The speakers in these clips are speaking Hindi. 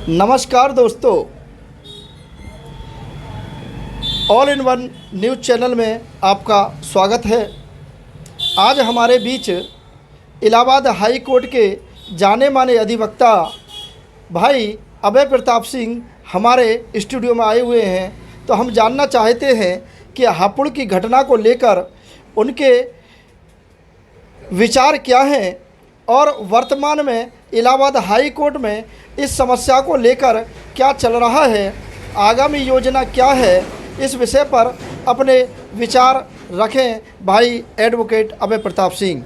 नमस्कार दोस्तों, all in one news channel में आपका स्वागत है। आज हमारे बीच इलाहाबाद हाई कोर्ट के जाने माने अधिवक्ता भाई अभय प्रताप सिंह हमारे स्टूडियो में आए हुए हैं। तो हम जानना चाहते हैं कि हापुड़ की घटना को लेकर उनके विचार क्या हैं और वर्तमान में इलाहाबाद हाई कोर्ट में इस समस्या को लेकर क्या चल रहा है, आगामी योजना क्या है, इस विषय पर अपने विचार रखें भाई एडवोकेट अभय प्रताप सिंह।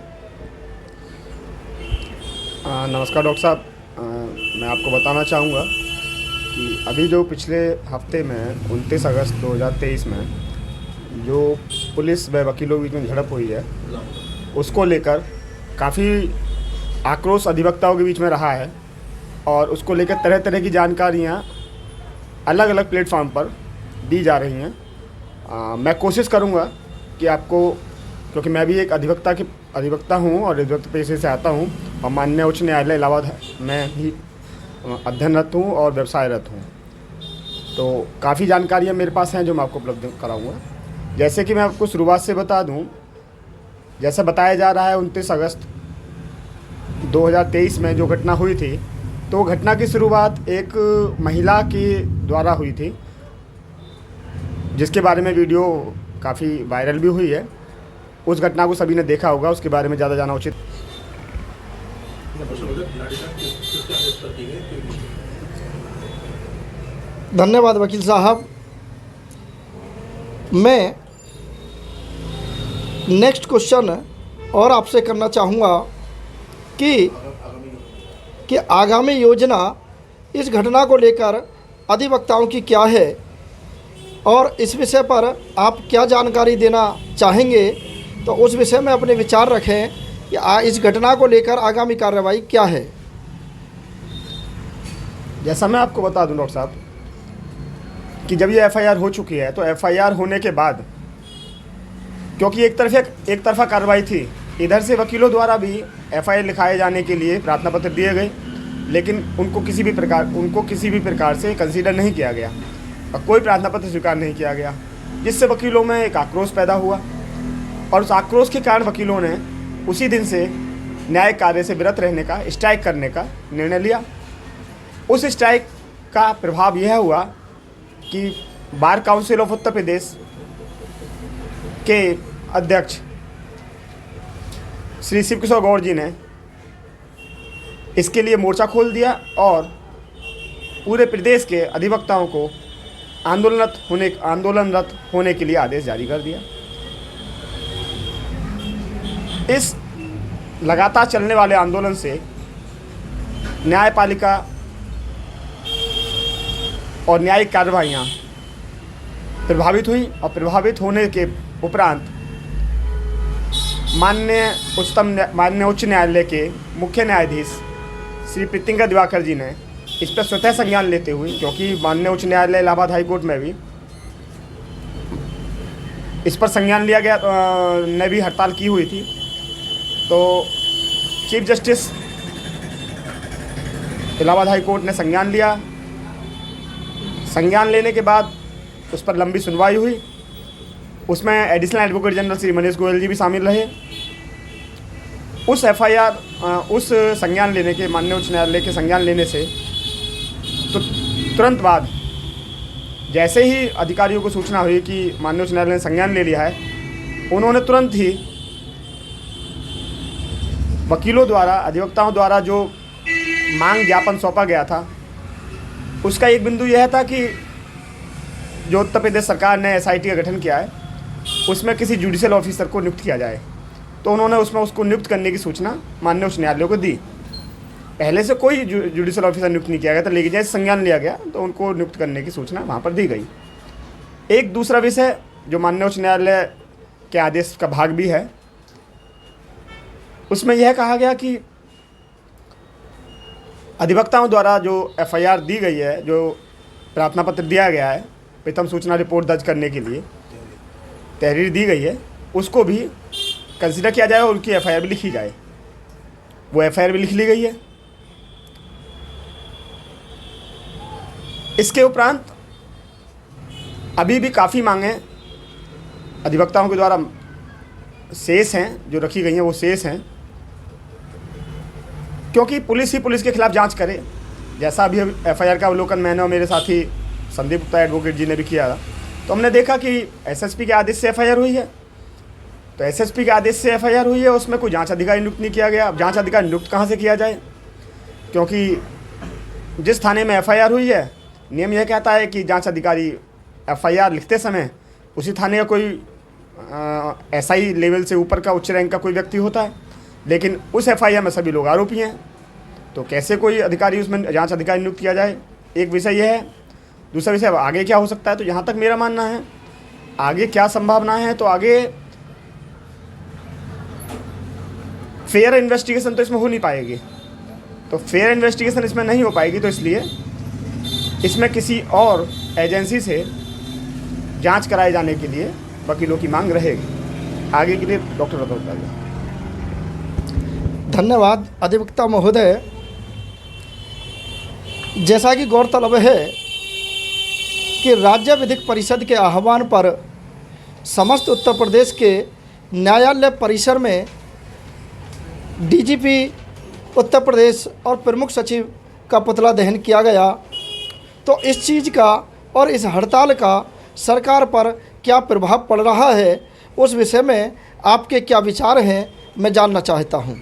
नमस्कार डॉक्टर साहब। मैं आपको बताना चाहूँगा कि अभी जो पिछले हफ्ते में 29 अगस्त 2023 में जो पुलिस व वकीलों के बीच में झड़प हुई है, उसको लेकर काफ़ी आक्रोश अधिवक्ताओं के बीच में रहा है और उसको लेकर तरह तरह की जानकारियाँ अलग अलग प्लेटफॉर्म पर दी जा रही हैं। मैं कोशिश करूँगा कि आपको, क्योंकि मैं भी एक अधिवक्ता हूँ और अधिवक्ता पेशे से आता हूँ और माननीय उच्च न्यायालय इलाहाबाद में ही अध्ययनरत हूँ और व्यवसायरत हूँ, तो काफ़ी जानकारियाँ मेरे पास हैं जो मैं आपको उपलब्ध कराऊँगा। जैसे कि मैं आपको शुरुआत से बता दूँ, जैसा बताया जा रहा है 29 अगस्त 2023 में जो घटना हुई थी, तो घटना की शुरुआत एक महिला के द्वारा हुई थी, जिसके बारे में वीडियो काफ़ी वायरल भी हुई है। उस घटना को सभी ने देखा होगा, उसके बारे में ज़्यादा जाना उचित। धन्यवाद वकील साहब। मैं नेक्स्ट क्वेश्चन और आपसे करना चाहूँगा कि आगामी योजना इस घटना को लेकर अधिवक्ताओं की क्या है और इस विषय पर आप क्या जानकारी देना चाहेंगे, तो उस विषय में अपने विचार रखें कि इस घटना को लेकर आगामी कार्रवाई क्या है। जैसा मैं आपको बता दूं डॉक्टर साहब कि जब ये एफआईआर हो चुकी है, तो एफआईआर होने के बाद, क्योंकि एक तरफा कार्रवाई थी, इधर से वकीलों द्वारा भी एफआईआर लिखाए जाने के लिए प्रार्थना पत्र दिए गए, लेकिन उनको किसी भी प्रकार से कंसीडर नहीं किया गया और कोई प्रार्थना पत्र स्वीकार नहीं किया गया, जिससे वकीलों में एक आक्रोश पैदा हुआ और उस आक्रोश के कारण वकीलों ने उसी दिन से न्यायिक कार्य से विरत रहने का, स्ट्राइक करने का निर्णय लिया। उस स्ट्राइक का प्रभाव यह हुआ कि bar council of Uttar Pradesh के अध्यक्ष श्री शिव किशोर गौड़ जी ने इसके लिए मोर्चा खोल दिया और पूरे प्रदेश के अधिवक्ताओं को आंदोलनरत होने के लिए आदेश जारी कर दिया। इस लगातार चलने वाले आंदोलन से न्यायपालिका और न्यायिक कार्रवाइयाँ प्रभावित हुई और प्रभावित होने के उपरांत माननीय उच्च न्यायालय के मुख्य न्यायाधीश श्री प्रीतिंकर दिवाकर जी ने इस पर स्वतः संज्ञान लेते हुए, क्योंकि माननीय उच्च न्यायालय इलाहाबाद हाई कोर्ट में भी इस पर संज्ञान लिया गया, ने भी हड़ताल की हुई थी, तो chief justice Allahabad high court ने संज्ञान लिया। संज्ञान लेने के बाद उस पर लंबी सुनवाई हुई। उसमें additional advocate general Shri Manish Goyal ji भी शामिल रहे। उस उस संज्ञान लेने के, माननीय उच्च न्यायालय के संज्ञान लेने से तो तुरंत बाद जैसे ही अधिकारियों को सूचना हुई कि माननीय उच्च न्यायालय ने संज्ञान ले लिया है, उन्होंने तुरंत ही वकीलों द्वारा, अधिवक्ताओं द्वारा जो मांग ज्ञापन सौंपा गया था, उसका एक बिंदु यह था कि जो उत्तर प्रदेश सरकार ने एसआईटी का गठन किया है, उसमें किसी जुडिशियल ऑफिसर को नियुक्त किया जाए। तो उन्होंने उसको नियुक्त करने की सूचना माननीय उच्च न्यायालय को दी। पहले से कोई जुडिशियल ऑफिसर नियुक्त नहीं किया गया था, लेकिन जैसे संज्ञान लिया गया तो उनको नियुक्त करने की सूचना वहाँ पर दी गई। एक दूसरा विषय जो माननीय उच्च न्यायालय के आदेश का भाग भी है, उसमें यह कहा गया कि अधिवक्ताओं द्वारा जो एफआईआर दी गई है, जो प्रार्थना पत्र दिया गया है, प्रथम सूचना रिपोर्ट दर्ज करने के लिए तहरीर दी गई है, उसको भी कंसीडर किया जाए और उनकी एफआईआर भी लिखी जाए। वो एफआईआर भी लिख ली गई है। इसके उपरांत अभी भी काफ़ी मांगें अधिवक्ताओं के द्वारा शेष हैं, जो रखी गई हैं वो शेष हैं, क्योंकि पुलिस ही पुलिस के खिलाफ जांच करे। जैसा अभी एफआईआर का अवलोकन मैंने और मेरे साथी संदीप गुप्ता एडवोकेट जी ने भी किया, तो हमने देखा कि एसएसपी के आदेश से एफआईआर हुई है। तो एसएसपी के आदेश से एफआईआर हुई है, उसमें कोई जांच अधिकारी नियुक्त नहीं किया गया। अब जांच अधिकारी नियुक्त कहाँ से किया जाए, क्योंकि जिस थाने में एफआईआर हुई है, नियम यह कहता है कि जांच अधिकारी एफआईआर लिखते समय उसी थाने का कोई एसआई लेवल से ऊपर का उच्च रैंक का कोई व्यक्ति होता है, लेकिन उस एफआईआर में सभी लोग आरोपी हैं। तो कैसे कोई अधिकारी उसमें जांच अधिकारी नियुक्त किया जाए, एक विषय यह है। दूसरा विषय आगे क्या हो सकता है, तो जहाँ तक मेरा मानना है आगे क्या संभावना है, तो आगे फेयर इन्वेस्टिगेशन तो इसमें हो नहीं पाएगी। तो फेयर इन्वेस्टिगेशन इसमें नहीं हो पाएगी, तो इसलिए इसमें किसी और एजेंसी से जांच कराए जाने के लिए वकीलों की मांग रहेगी। आगे के लिए डॉक्टर रतन बताइए। धन्यवाद अधिवक्ता महोदय। जैसा कि गौरतलब है कि राज्य विधिक परिषद के आह्वान पर समस्त उत्तर प्रदेश के न्यायालय परिसर में डीजीपी उत्तर प्रदेश और प्रमुख सचिव का पुतला दहन किया गया। तो इस चीज़ का और इस हड़ताल का सरकार पर क्या प्रभाव पड़ रहा है, उस विषय में आपके क्या विचार हैं, मैं जानना चाहता हूं।